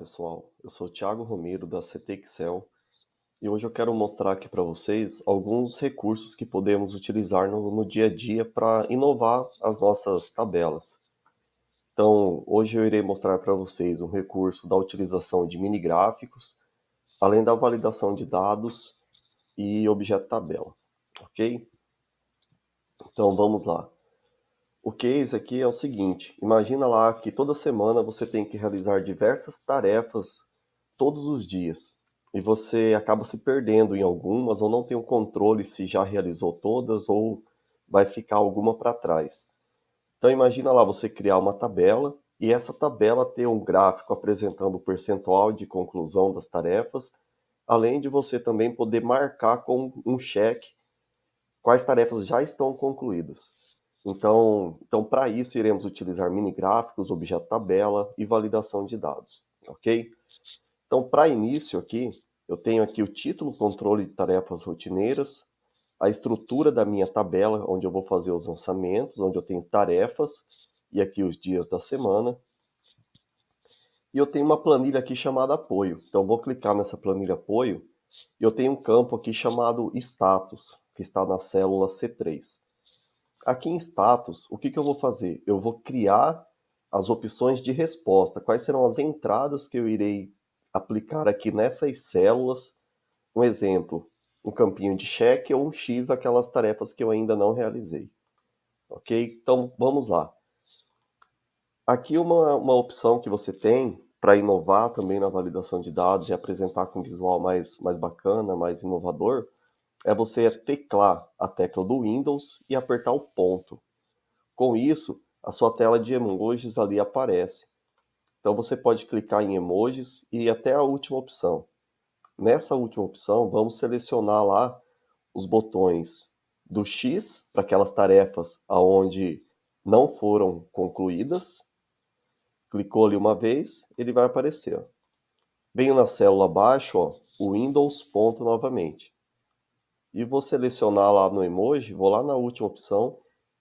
pessoal, eu sou o Thiago Romero da CT Excel e hoje eu quero mostrar aqui para vocês alguns recursos que podemos utilizar no dia a dia para inovar as nossas tabelas. Então, hoje eu irei mostrar para vocês um recurso da utilização de mini gráficos, além da validação de dados e objeto tabela, ok? Então vamos lá. O case aqui é o seguinte: imagina lá que toda semana você tem que realizar diversas tarefas todos os dias e você acaba se perdendo em algumas ou não tem o controle se já realizou todas ou vai ficar alguma para trás. Então imagina lá você criar uma tabela e essa tabela ter um gráfico apresentando o percentual de conclusão das tarefas, além de você também poder marcar com um cheque quais tarefas já estão concluídas. Então para isso iremos utilizar mini gráficos, objeto tabela e validação de dados, ok? Então, para início aqui, eu tenho aqui o título, controle de tarefas rotineiras, a estrutura da minha tabela, onde eu vou fazer os lançamentos, onde eu tenho tarefas e aqui os dias da semana. E eu tenho uma planilha aqui chamada apoio. Então, eu vou clicar nessa planilha apoio e eu tenho um campo aqui chamado status, que está na célula C3. Aqui em status, o que eu vou fazer? Eu vou criar as opções de resposta. Quais serão as entradas que eu irei aplicar aqui nessas células? Um exemplo, um campinho de cheque ou um X, aquelas tarefas que eu ainda não realizei. Ok? Então, vamos lá. Aqui uma opção que você tem para inovar também na validação de dados e apresentar com um visual mais bacana, mais inovador, é você teclar a tecla do Windows e apertar o ponto. Com isso, a sua tela de emojis ali aparece. Então você pode clicar em emojis e ir até a última opção. Nessa última opção, vamos selecionar lá os botões do X para aquelas tarefas aonde não foram concluídas. Clicou ali uma vez, ele vai aparecer. Venho na célula abaixo, ó, o Windows ponto novamente. E vou selecionar lá no emoji, vou lá na última opção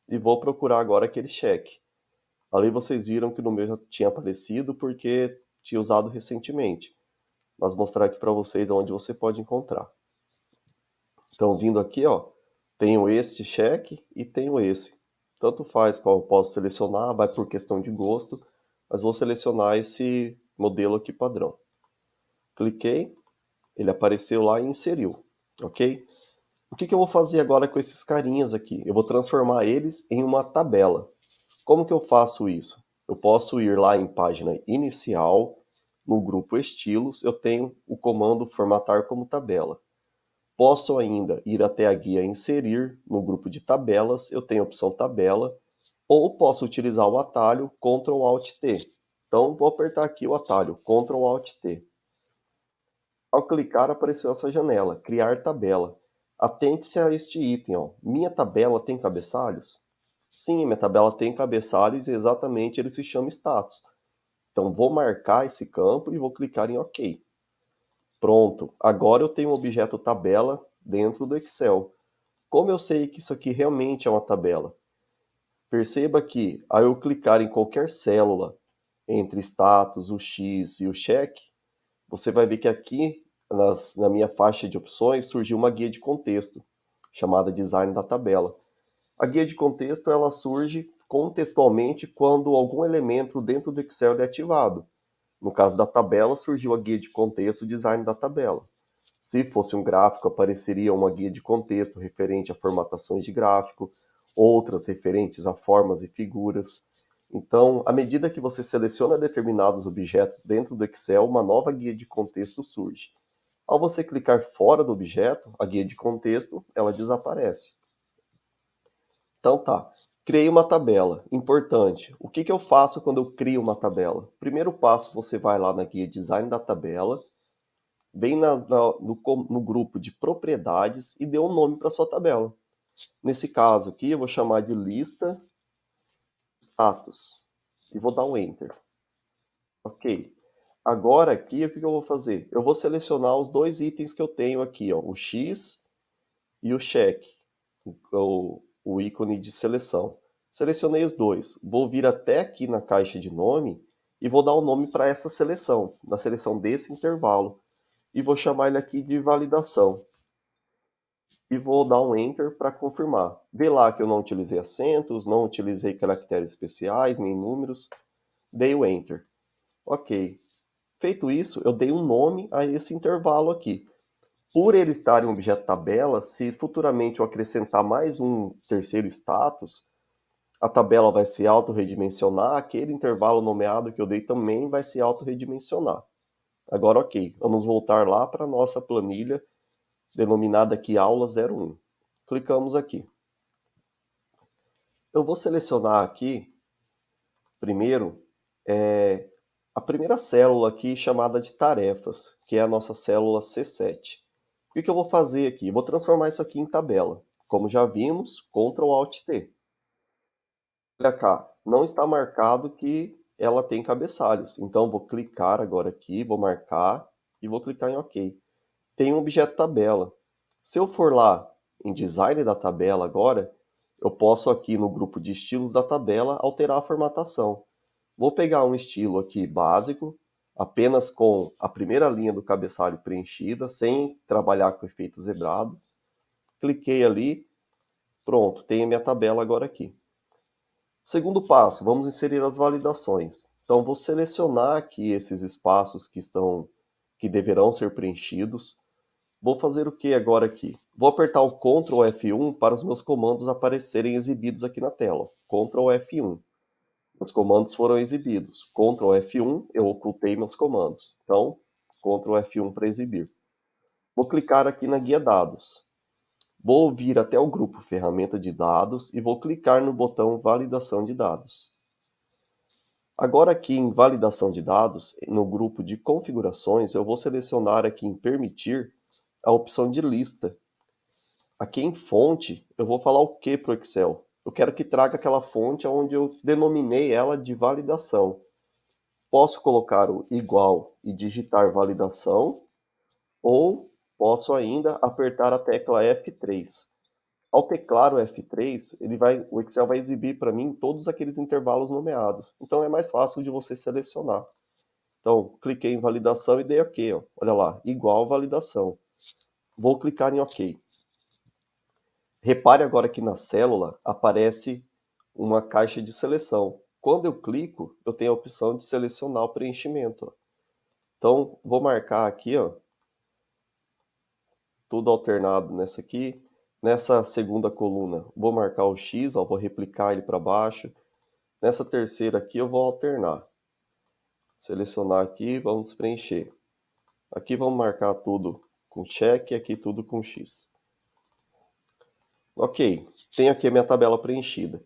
e vou procurar agora aquele cheque. Ali vocês viram que no meu já tinha aparecido porque tinha usado recentemente. Mas mostrar aqui para vocês onde você pode encontrar. Então, vindo aqui, ó, tenho este cheque e tenho esse. Tanto faz qual eu posso selecionar, vai por questão de gosto, mas vou selecionar esse modelo aqui padrão. Cliquei, ele apareceu lá e inseriu, ok? O que eu vou fazer agora com esses carinhas aqui? Eu vou transformar eles em uma tabela. Como que eu faço isso? Eu posso ir lá em página inicial, no grupo estilos, eu tenho o comando formatar como tabela. Posso ainda ir até a guia inserir, no grupo de tabelas, eu tenho a opção tabela, ou posso utilizar o atalho Ctrl Alt T. Então vou apertar aqui o atalho Ctrl Alt T. Ao clicar apareceu essa janela, criar tabela. Atente-se a este item, ó. Minha tabela tem cabeçalhos? Sim, minha tabela tem cabeçalhos e exatamente ele se chama status. Então vou marcar esse campo e vou clicar em OK. Pronto, agora eu tenho um objeto tabela dentro do Excel. Como eu sei que isso aqui realmente é uma tabela? Perceba que ao eu clicar em qualquer célula entre status, o X e o cheque, você vai ver que aqui na minha faixa de opções surgiu uma guia de contexto, chamada Design da Tabela. A guia de contexto ela surge contextualmente quando algum elemento dentro do Excel é ativado. No caso da tabela, surgiu a guia de contexto Design da Tabela. Se fosse um gráfico, apareceria uma guia de contexto referente a formatações de gráfico, outras referentes a formas e figuras. Então, à medida que você seleciona determinados objetos dentro do Excel, uma nova guia de contexto surge. Ao você clicar fora do objeto, a guia de contexto, ela desaparece. Então tá, criei uma tabela. Importante, o que eu faço quando eu crio uma tabela? Primeiro passo, você vai lá na guia Design da Tabela, vem no grupo de propriedades e dê um nome para sua tabela. Nesse caso aqui, eu vou chamar de lista status e vou dar um Enter. Ok. Agora aqui, o que eu vou fazer? Eu vou selecionar os dois itens que eu tenho aqui, ó, o X e o cheque, o ícone de seleção. Selecionei os dois. Vou vir até aqui na caixa de nome e vou dar o nome para essa seleção, na seleção desse intervalo, e vou chamar ele aqui de validação. E vou dar um Enter para confirmar. Vê lá que eu não utilizei acentos, não utilizei caracteres especiais, nem números. Dei o Enter. Ok. Feito isso, eu dei um nome a esse intervalo aqui. Por ele estar em um objeto tabela, se futuramente eu acrescentar mais um terceiro status, a tabela vai se autorredimensionar, aquele intervalo nomeado que eu dei também vai se autorredimensionar. Agora, ok, vamos voltar lá para a nossa planilha, denominada aqui aula 01. Clicamos aqui. Eu vou selecionar aqui, primeiro, a primeira célula aqui chamada de tarefas, que é a nossa célula C7. O que eu vou fazer aqui? Eu vou transformar isso aqui em tabela. Como já vimos, Ctrl Alt T. Olha cá, não está marcado que ela tem cabeçalhos. Então, vou clicar agora aqui, vou marcar e vou clicar em OK. Tem um objeto tabela. Se eu for lá em Design da tabela agora, eu posso aqui no grupo de estilos da tabela alterar a formatação. Vou pegar um estilo aqui básico, apenas com a primeira linha do cabeçalho preenchida, sem trabalhar com efeito zebrado. Cliquei ali, pronto, tenho a minha tabela agora aqui. Segundo passo, vamos inserir as validações. Então, vou selecionar aqui esses espaços que deverão ser preenchidos. Vou fazer o que agora aqui? Vou apertar o Ctrl F1 para os meus comandos aparecerem exibidos aqui na tela. Ctrl F1. Os comandos foram exibidos. Ctrl F1, eu ocultei meus comandos. Então, Ctrl F1 para exibir. Vou clicar aqui na guia dados. Vou vir até o grupo ferramenta de dados e vou clicar no botão validação de dados. Agora aqui em validação de dados, no grupo de configurações, eu vou selecionar aqui em permitir a opção de lista. Aqui em fonte, eu vou falar o que para o Excel? Eu quero que traga aquela fonte onde eu denominei ela de validação. Posso colocar o igual e digitar validação, ou posso ainda apertar a tecla F3. Ao teclar o F3, o Excel vai exibir para mim todos aqueles intervalos nomeados. Então é mais fácil de você selecionar. Então, cliquei em validação e dei OK. Ó. Olha lá, igual validação. Vou clicar em OK. Repare agora que na célula aparece uma caixa de seleção. Quando eu clico, eu tenho a opção de selecionar o preenchimento. Ó. Então, vou marcar aqui, ó, tudo alternado nessa aqui. Nessa segunda coluna, vou marcar o X, ó, vou replicar ele para baixo. Nessa terceira aqui, eu vou alternar. Selecionar aqui, vamos preencher. Aqui vamos marcar tudo com cheque, aqui tudo com X. Ok, tenho aqui a minha tabela preenchida.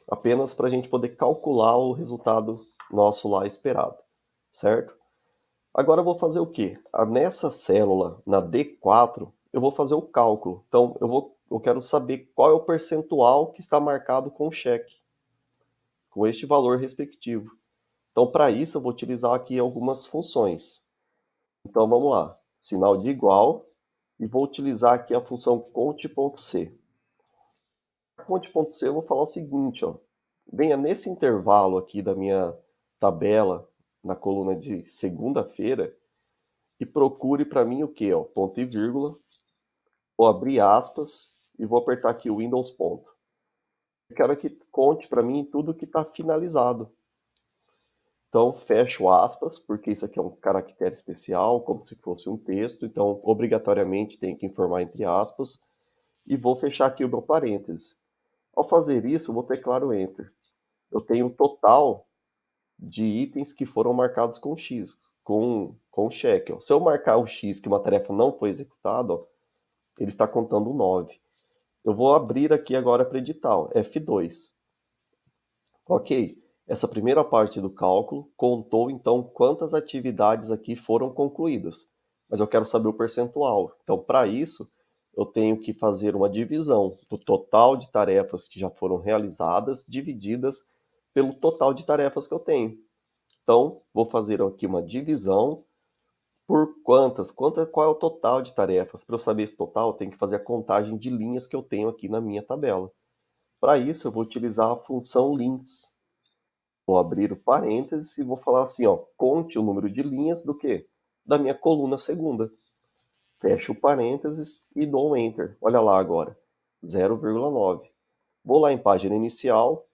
Apenas para a gente poder calcular o resultado nosso lá esperado, certo? Agora eu vou fazer o quê? Nessa célula, na D4, eu vou fazer o cálculo. Então, eu quero saber qual é o percentual que está marcado com o cheque, com este valor respectivo. Então, para isso, eu vou utilizar aqui algumas funções. Então, vamos lá. Sinal de igual, e vou utilizar aqui a função conte.c. A conte.c eu vou falar o seguinte, ó. Venha nesse intervalo aqui da minha tabela, na coluna de segunda-feira, e procure para mim o que? Ponto e vírgula. Vou abrir aspas e vou apertar aqui o Windows ponto. Eu quero que conte para mim tudo que está finalizado. Então, fecho aspas, porque isso aqui é um caractere especial, como se fosse um texto. Então, obrigatoriamente, tem que informar entre aspas. E vou fechar aqui o meu parênteses. Ao fazer isso, eu vou teclar o Enter. Eu tenho o total de itens que foram marcados com X, com cheque. Ó. Se eu marcar o X que uma tarefa não foi executada, ó, ele está contando 9. Eu vou abrir aqui agora para edital, F2. Ok, essa primeira parte do cálculo contou então quantas atividades aqui foram concluídas, mas eu quero saber o percentual. Então, para isso, eu tenho que fazer uma divisão do total de tarefas que já foram realizadas, divididas pelo total de tarefas que eu tenho. Então, vou fazer aqui uma divisão por qual é o total de tarefas. Para eu saber esse total, eu tenho que fazer a contagem de linhas que eu tenho aqui na minha tabela. Para isso, eu vou utilizar a função lins. Vou abrir o parênteses e vou falar assim, ó, conte o número de linhas do quê? Da minha coluna segunda. Fecho o parênteses e dou um Enter. Olha lá agora, 0,9. Vou lá em página inicial,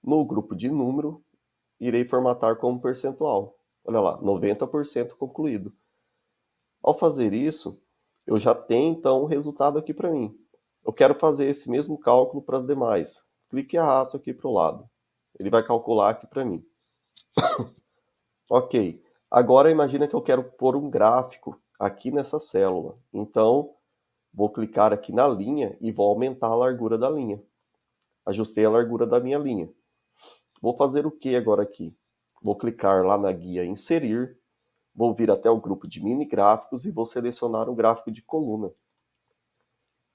no grupo de número, irei formatar como percentual. Olha lá, 90% concluído. Ao fazer isso, eu já tenho então um resultado aqui para mim. Eu quero fazer esse mesmo cálculo para as demais. Clique e arrasto aqui para o lado. Ele vai calcular aqui para mim. Ok. Agora imagina que eu quero pôr um gráfico aqui nessa célula. Então, vou clicar aqui na linha e vou aumentar a largura da linha. Ajustei a largura da minha linha. Vou fazer o que agora aqui? Vou clicar lá na guia Inserir, vou vir até o grupo de mini gráficos e vou selecionar o gráfico de coluna.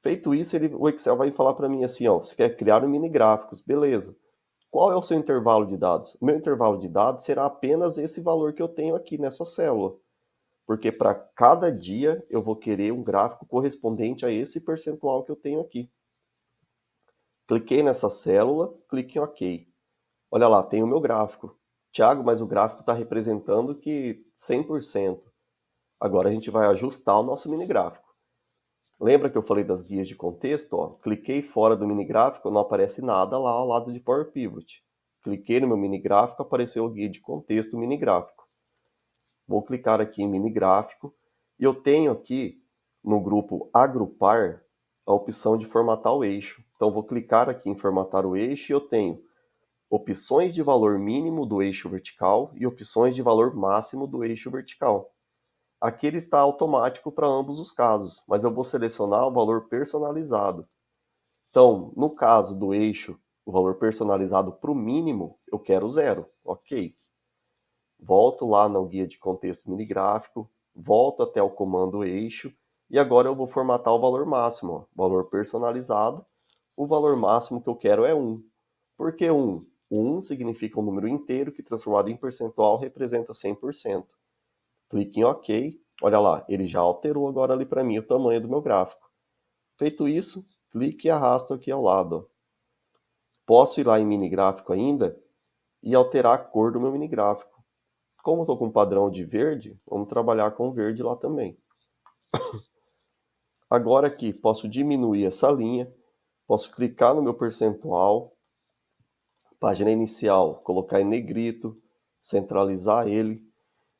Feito isso, o Excel vai falar para mim assim, ó, você quer criar um mini gráficos, beleza. Qual é o seu intervalo de dados? O meu intervalo de dados será apenas esse valor que eu tenho aqui nessa célula. Porque para cada dia eu vou querer um gráfico correspondente a esse percentual que eu tenho aqui. Cliquei nessa célula, clique em OK. Olha lá, tem o meu gráfico. Tiago, mas o gráfico está representando que 100%. Agora a gente vai ajustar o nosso mini gráfico. Lembra que eu falei das guias de contexto? Ó? Cliquei fora do mini gráfico, não aparece nada lá ao lado de Power Pivot. Cliquei no meu mini gráfico, apareceu a guia de contexto mini gráfico. Vou clicar aqui em mini gráfico e eu tenho aqui no grupo agrupar a opção de formatar o eixo. Então vou clicar aqui em formatar o eixo e eu tenho opções de valor mínimo do eixo vertical e opções de valor máximo do eixo vertical. Aqui ele está automático para ambos os casos, mas eu vou selecionar o valor personalizado. Então, no caso do eixo, o valor personalizado para o mínimo, eu quero 0. Ok. Volto lá no guia de contexto mini gráfico, volto até o comando eixo e agora eu vou formatar o valor máximo, ó, valor personalizado. O valor máximo que eu quero é 1. Por que 1? O 1 significa um número inteiro que transformado em percentual representa 100%. Clique em OK. Olha lá, ele já alterou agora ali para mim o tamanho do meu gráfico. Feito isso, clique e arrasto aqui ao lado. Posso ir lá em mini gráfico ainda e alterar a cor do meu mini gráfico. Como eu estou com um padrão de verde, vamos trabalhar com verde lá também. Agora aqui, posso diminuir essa linha, posso clicar no meu percentual, página inicial, colocar em negrito, centralizar ele.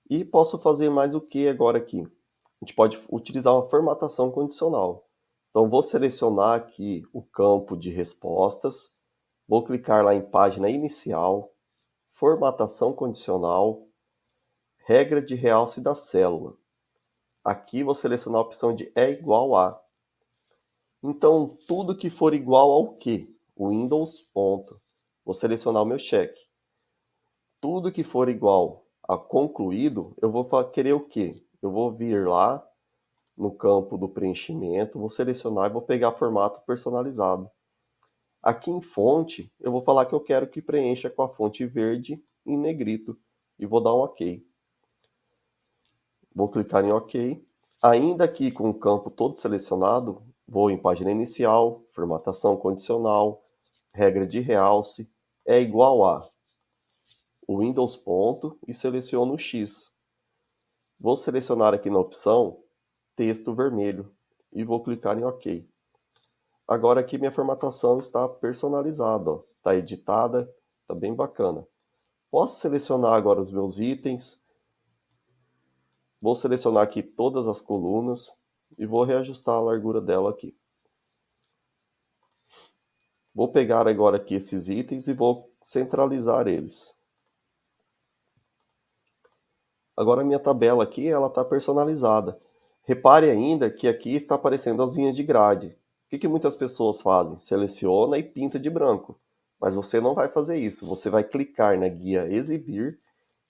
E posso fazer mais o que agora aqui? A gente pode utilizar uma formatação condicional. Então, vou selecionar aqui o campo de respostas, vou clicar lá em página inicial, formatação condicional, regra de realce da célula. Aqui vou selecionar a opção de é igual a. Então, tudo que for igual ao que? Windows, ponto. Vou selecionar o meu cheque. Tudo que for igual a concluído, eu vou querer o quê? Eu vou vir lá no campo do preenchimento, vou selecionar e vou pegar formato personalizado. Aqui em fonte, eu vou falar que eu quero que preencha com a fonte verde em negrito e vou dar um OK. Vou clicar em OK. Ainda aqui com o campo todo selecionado, vou em página inicial, formatação condicional, regra de realce, é igual a o Windows ponto e seleciono o X. Vou selecionar aqui na opção texto vermelho e vou clicar em OK. Agora aqui minha formatação está personalizada, está editada, está bem bacana. Posso selecionar agora os meus itens, vou selecionar aqui todas as colunas e vou reajustar a largura dela aqui. Vou pegar agora aqui esses itens e vou centralizar eles. Agora a minha tabela aqui ela está personalizada. Repare ainda que aqui está aparecendo as linhas de grade. O que muitas pessoas fazem? Seleciona e pinta de branco. Mas você não vai fazer isso. Você vai clicar na guia Exibir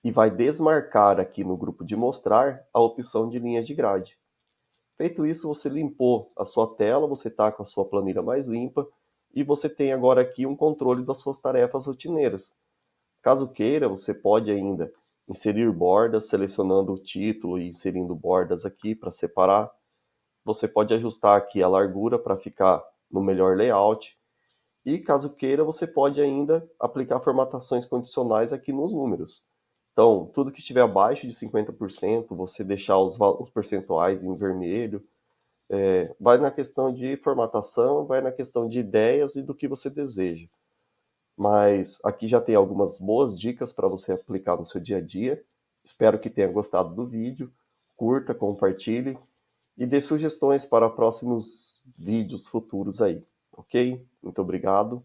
e vai desmarcar aqui no grupo de mostrar a opção de linhas de grade. Feito isso, você limpou a sua tela, você está com a sua planilha mais limpa e você tem agora aqui um controle das suas tarefas rotineiras. Caso queira, você pode ainda inserir bordas, selecionando o título e inserindo bordas aqui para separar. Você pode ajustar aqui a largura para ficar no melhor layout. E caso queira, você pode ainda aplicar formatações condicionais aqui nos números. Então, tudo que estiver abaixo de 50%, você deixar os percentuais em vermelho. Vai na questão de formatação, vai na questão de ideias e do que você deseja. Mas aqui já tem algumas boas dicas para você aplicar no seu dia a dia. Espero que tenha gostado do vídeo. Curta, compartilhe e dê sugestões para próximos vídeos futuros aí, ok? Muito obrigado.